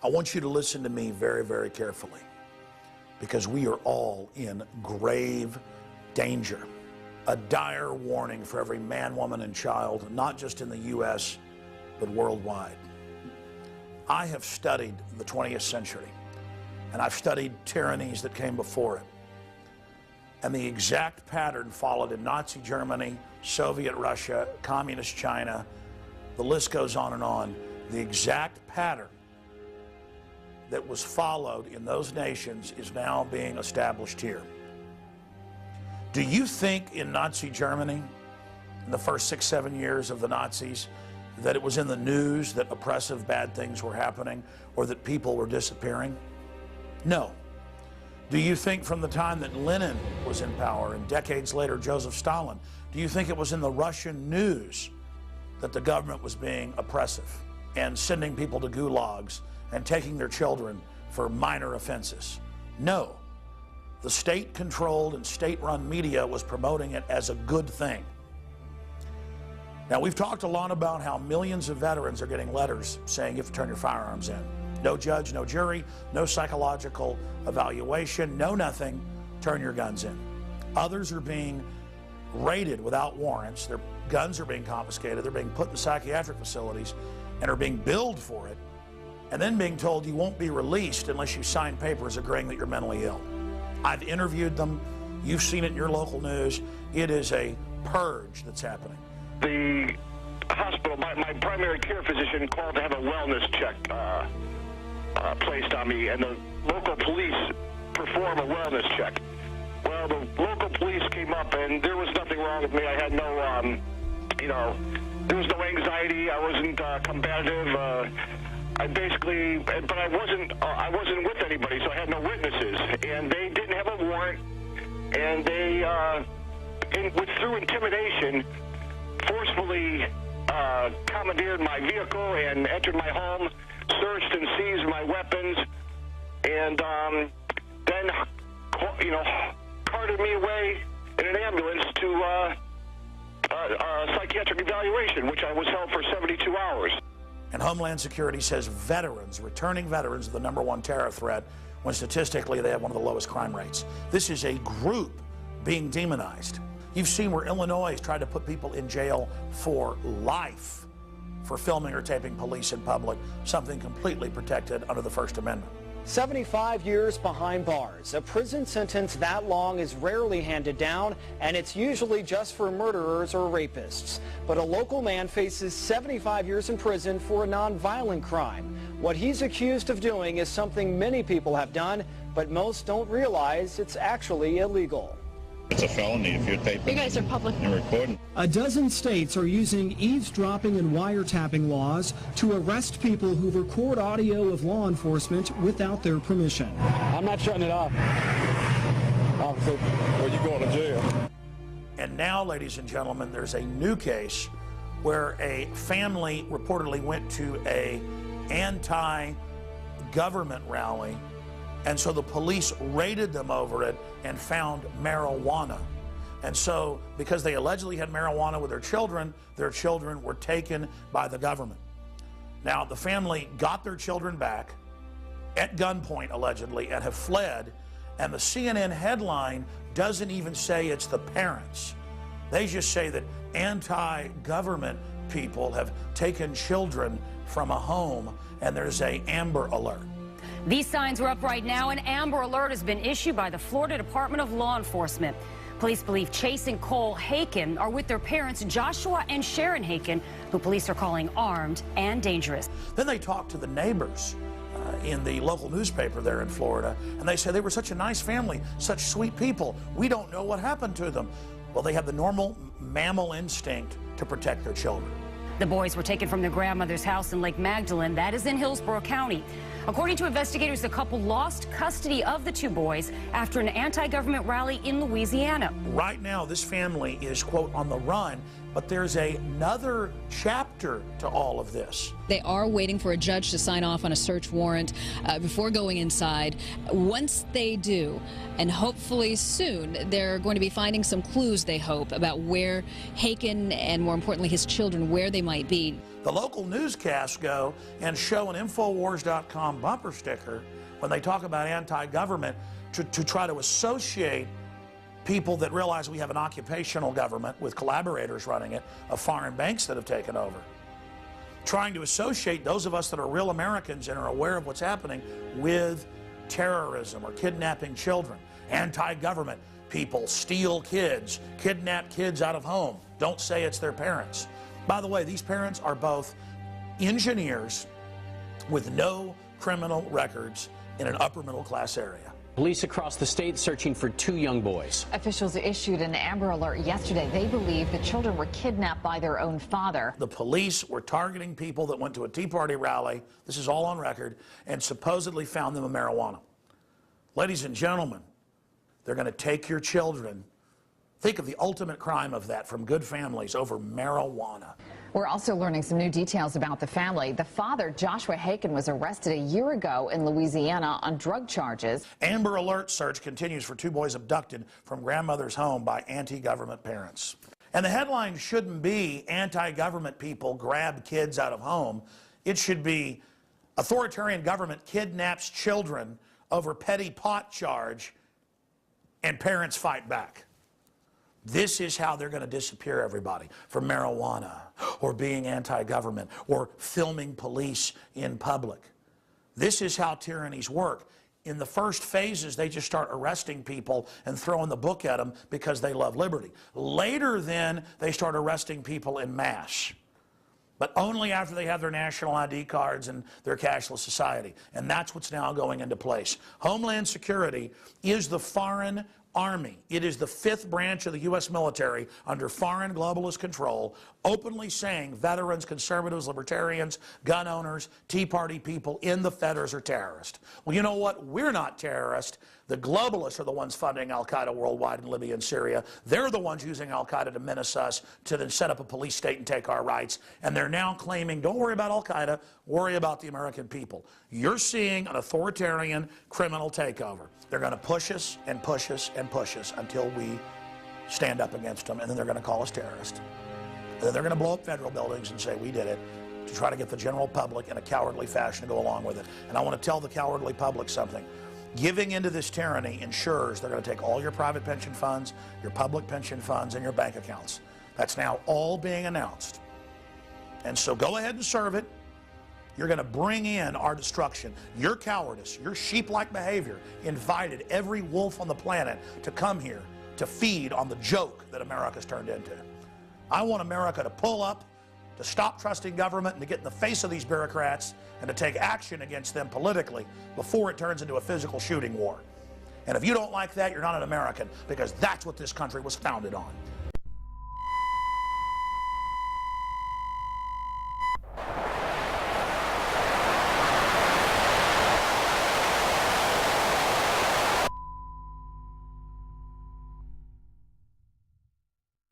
I want you to listen to me very, very carefully, because we are all in grave danger. A dire warning for every man, woman, and child, not just in the U.S., but worldwide. I have studied the 20th century, and I've studied tyrannies that came before it. And the exact pattern followed in Nazi Germany, Soviet Russia, Communist China, the list goes on and on. The exact pattern that was followed in those nations is now being established here. Do you think in Nazi Germany, in the first 6-7 years of the Nazis, that it was in the news that oppressive bad things were happening or that people were disappearing? No. Do you think from the time that Lenin was in power and decades later Joseph Stalin, do you think it was in the Russian news that the government was being oppressive and sending people to gulags and taking their children for minor offenses? No. The state-controlled and state-run media was promoting it as a good thing. Now, we've talked a lot about how millions of veterans are getting letters saying you have to turn your firearms in. No judge, no jury, no psychological evaluation, no nothing, turn your guns in. Others are being raided without warrants. Their guns are being confiscated. They're being put in psychiatric facilities and are being billed for it, and then being told you won't be released unless you sign papers agreeing that you're mentally ill. I've interviewed them. You've seen it in your local news. It is a purge that's happening. The hospital, my primary care physician called to have a wellness check placed on me, and the local police perform a wellness check. Well, the local police came up, and there was nothing wrong with me. I had no, there was no anxiety. I wasn't combative. I basically, but I wasn't with anybody, so I had no witnesses, and they didn't have a warrant, and they, through intimidation, forcefully commandeered my vehicle and entered my home, searched and seized my weapons, and then, carted me away in an ambulance to a psychiatric evaluation, which I was held for 72 hours. And Homeland Security says veterans, returning veterans, are the #1 terror threat, when statistically they have one of the lowest crime rates. This is a group being demonized. You've seen where Illinois has tried to put people in jail for life for filming or taping police in public, something completely protected under the First Amendment. 75 years behind bars. A prison sentence that long is rarely handed down, and it's usually just for murderers or rapists. But a local man faces 75 years in prison for a nonviolent crime. What he's accused of doing is something many people have done, but most don't realize it's actually illegal. It's a felony if you're taping. You guys are public and recording. A dozen states are using eavesdropping and wiretapping laws to arrest people who record audio of law enforcement without their permission. I'm not shutting it off. Officer, Well, you're going to jail. And now, ladies and gentlemen, there's a new case where a family reportedly went to a anti-government rally, and so the police raided them over it and found marijuana. And so, because they allegedly had marijuana with their children were taken by the government. Now, the family got their children back at gunpoint, allegedly, and have fled. And the CNN headline doesn't even say it's the parents. They just say that anti-government people have taken children from a home, and there's a Amber Alert. These signs are up right now. An Amber Alert has been issued by the Florida Department of Law Enforcement. Police believe Chase and Cole Haken are with their parents, Joshua and Sharon Haken, who police are calling armed and dangerous. Then they talked to the neighbors in the local newspaper there in Florida, and they said they were such a nice family, such sweet people. We don't know what happened to them. Well, they have the normal mammal instinct to protect their children. The boys were taken from their grandmother's house in Lake Magdalene. That is in Hillsborough County. According to investigators, the couple lost custody of the two boys after an anti-government rally in Louisiana. Right now, this family is, quote, on the run But there's another chapter to all of this. They are waiting for a judge to sign off on a search warrant before going inside. Once they do, and hopefully soon, they're going to be finding some clues, they hope, about where Haken and, more importantly, his children, where they might be. The local newscasts go and show an Infowars.com bumper sticker when they talk about anti-government to try to associate people that realize we have an occupational government with collaborators running it, of foreign banks that have taken over. Trying to associate those of us that are real Americans and are aware of what's happening with terrorism or kidnapping children. Anti-government people steal kids, kidnap kids out of home, don't say it's their parents. By the way, these parents are both engineers with no criminal records in an upper middle class area. Police across the state searching for 2 young boys. Officials issued an Amber Alert yesterday. They believe the children were kidnapped by their own father. The police were targeting people that went to a Tea Party rally, this is all on record, and supposedly found them a marijuana. Ladies and gentlemen, they're going to take your children. Think of the ultimate crime of that from good families over marijuana. We're also learning some new details about the family. The father, Joshua Haken, was arrested a year ago in Louisiana on drug charges. Amber Alert search continues for 2 boys abducted from grandmother's home by anti-government parents. And the headline shouldn't be anti-government people grab kids out of home. It should be authoritarian government kidnaps children over petty pot charge and parents fight back. This is how they're going to disappear everybody, for marijuana or being anti-government or filming police in public. This is how tyrannies work. In the first phases, they just start arresting people and throwing the book at them because they love liberty. Later then, they start arresting people en masse, but only after they have their national ID cards and their cashless society. And that's what's now going into place. Homeland Security is the foreign Army. It is the 5th branch of the U.S. military under foreign globalist control, openly saying veterans, conservatives, libertarians, gun owners, Tea Party people in the Feders are terrorists. Well, you know what? We're not terrorists. The globalists are the ones funding al-Qaeda worldwide in Libya and Syria. They're the ones using al-Qaeda to menace us, to then set up a police state and take our rights. And they're now claiming, don't worry about al-Qaeda, worry about the American people. You're seeing an authoritarian criminal takeover. They're going to push us and push us and push us until we stand up against them, and then they're going to call us terrorists. And then they're going to blow up federal buildings and say we did it, to try to get the general public in a cowardly fashion to go along with it. And I want to tell the cowardly public something. Giving into this tyranny ensures they're going to take all your private pension funds, your public pension funds, and your bank accounts. That's now all being announced. And so go ahead and serve it. You're going to bring in our destruction. Your cowardice, your sheep-like behavior invited every wolf on the planet to come here to feed on the joke that America's turned into. I want America to pull up, to stop trusting government, and to get in the face of these bureaucrats and to take action against them politically before it turns into a physical shooting war. And if you don't like that, you're not an American, because that's what this country was founded on.